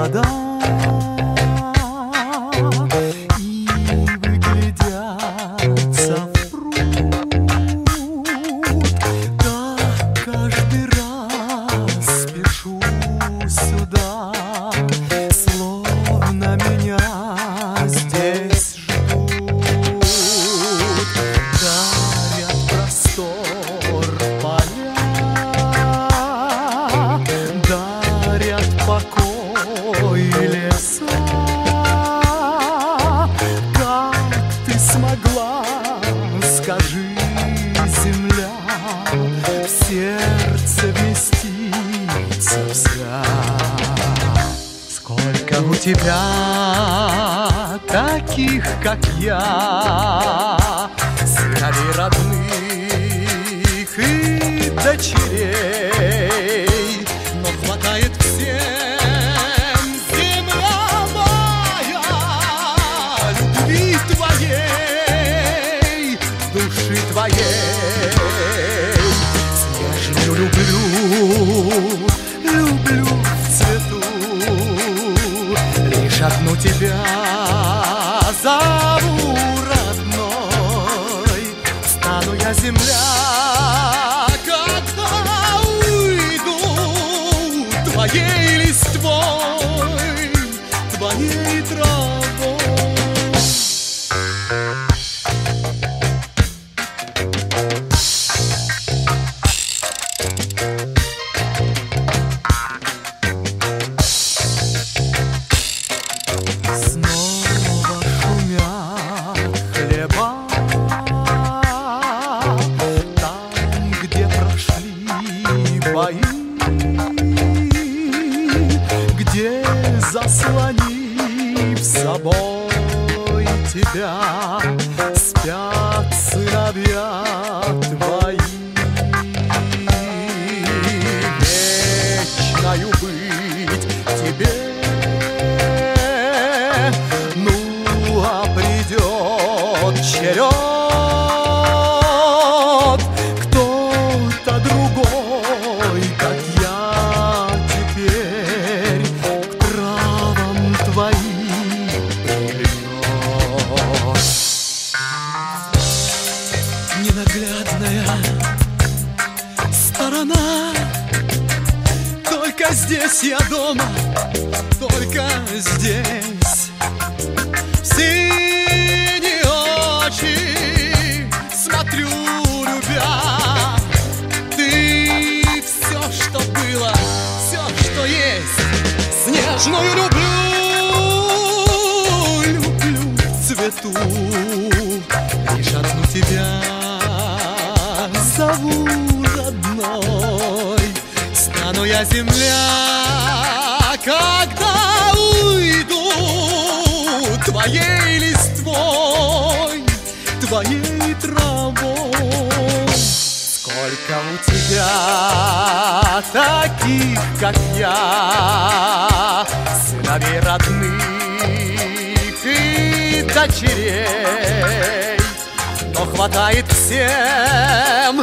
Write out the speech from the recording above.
года и выглядятся в пруд. Так каждый раз спешу сюда, словно меня здесь ждут. Дарят простор поля, дарят покой леса. Как ты смогла, скажи, земля, в сердце вместиться вся? Сколько у тебя таких, как я, сыновей родных и дочерей, но хватает всем, земля моя, любви твоей, души твоей. Снежную люблю в цвету, лишь одну тебя зову родной. Стану я, земля, когда уйду, твоей листвой, твоей травой. Снова шумят хлеба там, где прошли бои, где, заслонив собой тебя, спят сыновья твои. Вечною быть тебе, ну а придет черед, кто-то другой, как я теперь, к травам твоим прильнет. Ненаглядная сторона, только здесь я дома, только здесь. В синие очи смотрю, любя, ты все, что было, все, что есть. Снежную люблю в цвету, лишь одну тебя зову родной. Стану я, земля, когда уйду, твоей листвой, твоей травой. Сколько у тебя таких, как я, сыновей родных и дочерей, но хватает всем